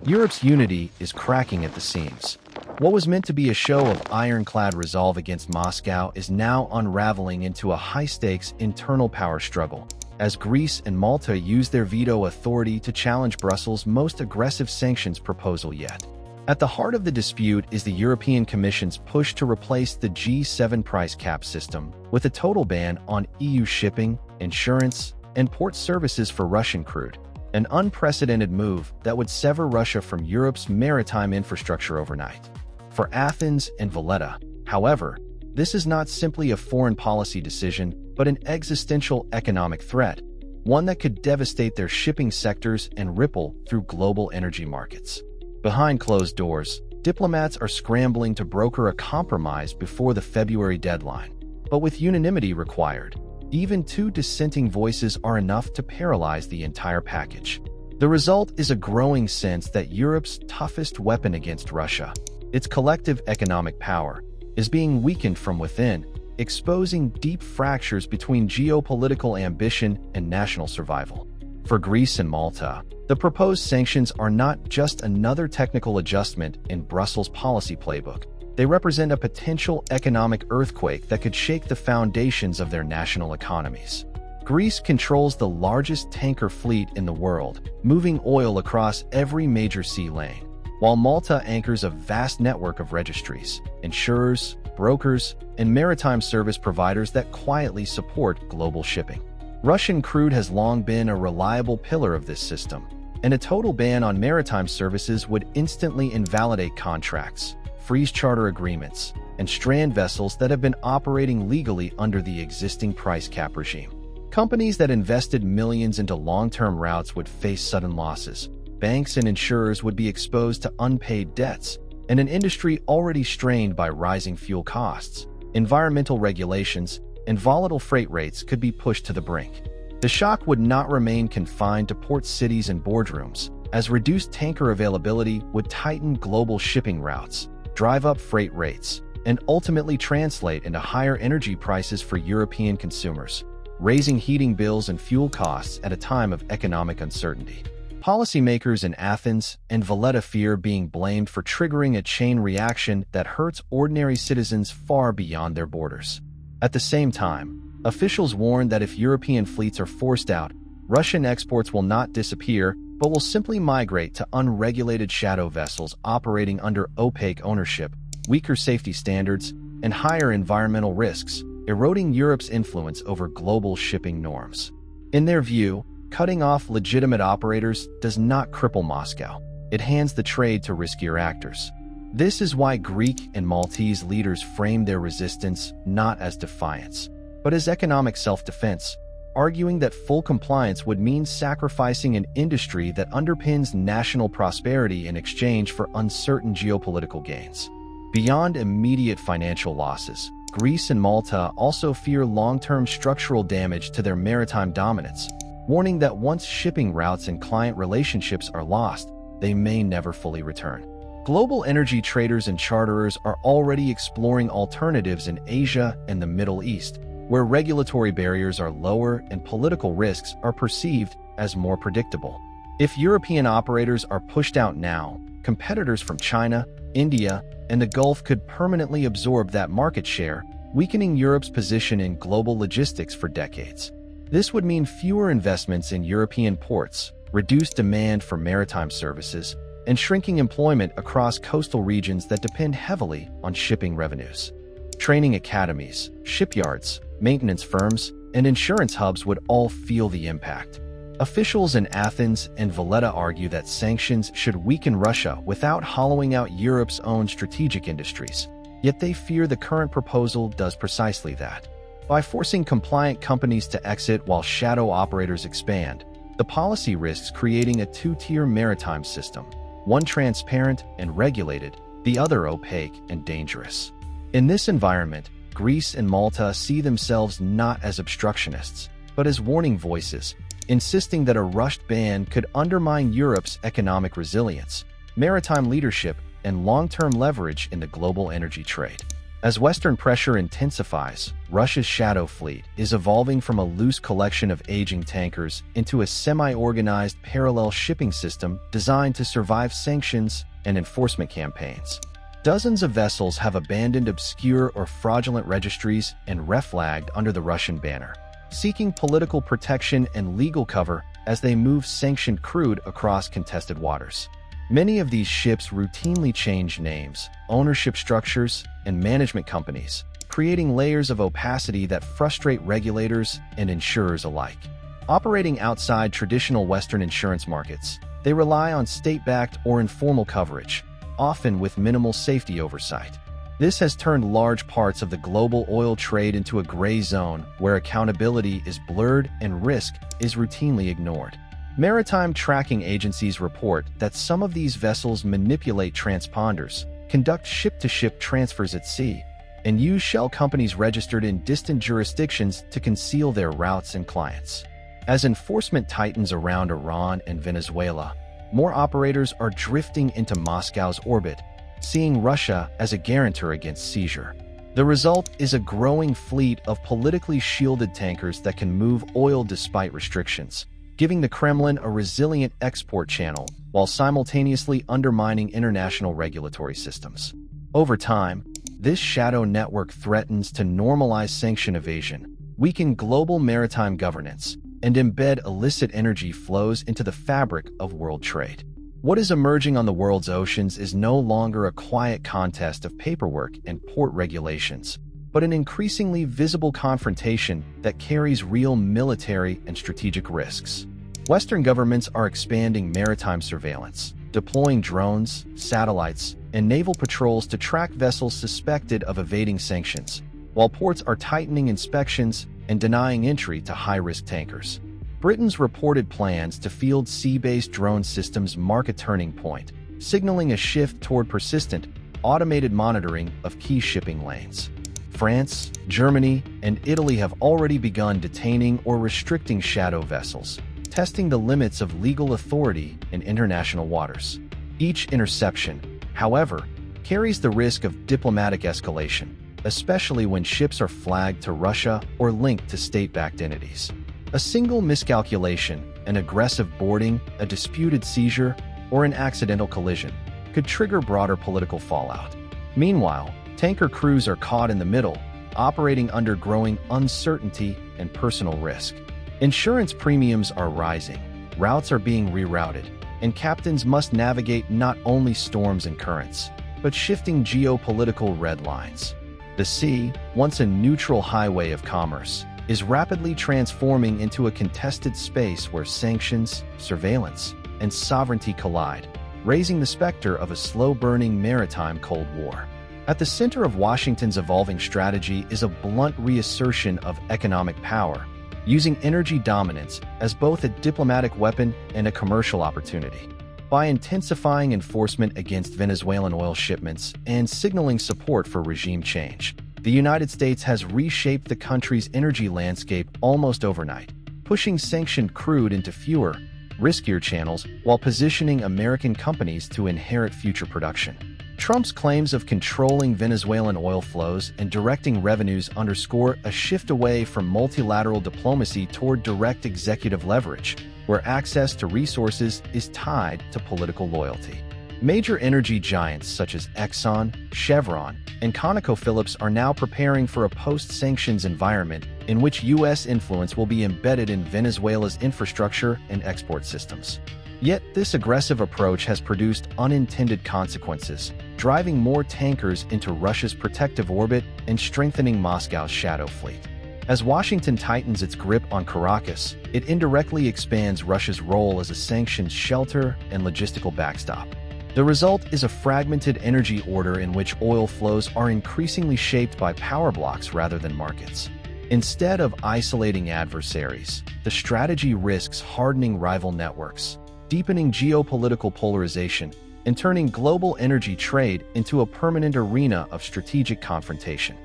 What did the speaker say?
Europe's unity is cracking at the seams. What was meant to be a show of ironclad resolve against Moscow is now unraveling into a high-stakes internal power struggle, as Greece and Malta use their veto authority to challenge Brussels' most aggressive sanctions proposal yet. At the heart of the dispute is the European Commission's push to replace the G7 price cap system with a total ban on EU shipping, insurance, and port services for Russian crude, an unprecedented move that would sever Russia from Europe's maritime infrastructure overnight. For Athens and Valletta, however, this is not simply a foreign policy decision, but an existential economic threat, one that could devastate their shipping sectors and ripple through global energy markets. Behind closed doors, diplomats are scrambling to broker a compromise before the February deadline. But with unanimity required, even two dissenting voices are enough to paralyze the entire package. The result is a growing sense that Europe's toughest weapon against Russia, its collective economic power, is being weakened from within, exposing deep fractures between geopolitical ambition and national survival. For Greece and Malta, the proposed sanctions are not just another technical adjustment in Brussels' policy playbook. They represent a potential economic earthquake that could shake the foundations of their national economies. Greece controls the largest tanker fleet in the world, moving oil across every major sea lane, while Malta anchors a vast network of registries, insurers, brokers, and maritime service providers that quietly support global shipping. Russian crude has long been a reliable pillar of this system, and a total ban on maritime services would instantly invalidate contracts, freeze charter agreements, and strand vessels that have been operating legally under the existing price cap regime. Companies that invested millions into long-term routes would face sudden losses. Banks and insurers would be exposed to unpaid debts, and an industry already strained by rising fuel costs, environmental regulations, and volatile freight rates could be pushed to the brink. The shock would not remain confined to port cities and boardrooms, as reduced tanker availability would tighten global shipping routes, drive up freight rates, and ultimately translate into higher energy prices for European consumers, raising heating bills and fuel costs at a time of economic uncertainty. Policymakers in Athens and Valletta fear being blamed for triggering a chain reaction that hurts ordinary citizens far beyond their borders. At the same time, officials warn that if European fleets are forced out, Russian exports will not disappear, but will simply migrate to unregulated shadow vessels operating under opaque ownership, weaker safety standards, and higher environmental risks, eroding Europe's influence over global shipping norms. In their view, cutting off legitimate operators does not cripple Moscow. It hands the trade to riskier actors. This is why Greek and Maltese leaders frame their resistance not as defiance, but as economic self-defense, arguing that full compliance would mean sacrificing an industry that underpins national prosperity in exchange for uncertain geopolitical gains. Beyond immediate financial losses, Greece and Malta also fear long-term structural damage to their maritime dominance, warning that once shipping routes and client relationships are lost, they may never fully return. Global energy traders and charterers are already exploring alternatives in Asia and the Middle East, where regulatory barriers are lower and political risks are perceived as more predictable. If European operators are pushed out now, competitors from China, India, and the Gulf could permanently absorb that market share, weakening Europe's position in global logistics for decades. This would mean fewer investments in European ports, reduced demand for maritime services, and shrinking employment across coastal regions that depend heavily on shipping revenues. Training academies, shipyards, maintenance firms, and insurance hubs would all feel the impact. Officials in Athens and Valletta argue that sanctions should weaken Russia without hollowing out Europe's own strategic industries, yet they fear the current proposal does precisely that. By forcing compliant companies to exit while shadow operators expand, the policy risks creating a two-tier maritime system, one transparent and regulated, the other opaque and dangerous. In this environment, Greece and Malta see themselves not as obstructionists, but as warning voices, insisting that a rushed ban could undermine Europe's economic resilience, maritime leadership, and long-term leverage in the global energy trade. As Western pressure intensifies, Russia's shadow fleet is evolving from a loose collection of aging tankers into a semi-organized parallel shipping system designed to survive sanctions and enforcement campaigns. Dozens of vessels have abandoned obscure or fraudulent registries and reflagged under the Russian banner, seeking political protection and legal cover as they move sanctioned crude across contested waters. Many of these ships routinely change names, ownership structures, and management companies, creating layers of opacity that frustrate regulators and insurers alike. Operating outside traditional Western insurance markets, they rely on state-backed or informal coverage, often with minimal safety oversight. This has turned large parts of the global oil trade into a gray zone where accountability is blurred and risk is routinely ignored. Maritime tracking agencies report that some of these vessels manipulate transponders, conduct ship-to-ship transfers at sea, and use shell companies registered in distant jurisdictions to conceal their routes and clients. As enforcement tightens around Iran and Venezuela, more operators are drifting into Moscow's orbit, seeing Russia as a guarantor against seizure. The result is a growing fleet of politically shielded tankers that can move oil despite restrictions, giving the Kremlin a resilient export channel while simultaneously undermining international regulatory systems. Over time, this shadow network threatens to normalize sanction evasion, weaken global maritime governance, and embed illicit energy flows into the fabric of world trade. What is emerging on the world's oceans is no longer a quiet contest of paperwork and port regulations, but an increasingly visible confrontation that carries real military and strategic risks. Western governments are expanding maritime surveillance, deploying drones, satellites, and naval patrols to track vessels suspected of evading sanctions, while ports are tightening inspections and denying entry to high-risk tankers. Britain's reported plans to field sea-based drone systems mark a turning point, signaling a shift toward persistent, automated monitoring of key shipping lanes. France, Germany, and Italy have already begun detaining or restricting shadow vessels, testing the limits of legal authority in international waters. Each interception, however, carries the risk of diplomatic escalation, especially when ships are flagged to Russia or linked to state-backed entities. A single miscalculation, an aggressive boarding, a disputed seizure, or an accidental collision could trigger broader political fallout. Meanwhile, tanker crews are caught in the middle, operating under growing uncertainty and personal risk. Insurance premiums are rising, routes are being rerouted, and captains must navigate not only storms and currents, but shifting geopolitical red lines. The sea, once a neutral highway of commerce, is rapidly transforming into a contested space where sanctions, surveillance, and sovereignty collide, raising the specter of a slow-burning maritime Cold War. At the center of Washington's evolving strategy is a blunt reassertion of economic power, using energy dominance as both a diplomatic weapon and a commercial opportunity. By intensifying enforcement against Venezuelan oil shipments and signaling support for regime change, the United States has reshaped the country's energy landscape almost overnight, pushing sanctioned crude into fewer, riskier channels while positioning American companies to inherit future production. Trump's claims of controlling Venezuelan oil flows and directing revenues underscore a shift away from multilateral diplomacy toward direct executive leverage, where access to resources is tied to political loyalty. Major energy giants such as Exxon, Chevron, and ConocoPhillips are now preparing for a post-sanctions environment in which U.S. influence will be embedded in Venezuela's infrastructure and export systems. Yet this aggressive approach has produced unintended consequences, driving more tankers into Russia's protective orbit and strengthening Moscow's shadow fleet. As Washington tightens its grip on Caracas, it indirectly expands Russia's role as a sanctions shelter and logistical backstop. The result is a fragmented energy order in which oil flows are increasingly shaped by power blocks rather than markets. Instead of isolating adversaries, the strategy risks hardening rival networks, deepening geopolitical polarization, and turning global energy trade into a permanent arena of strategic confrontation.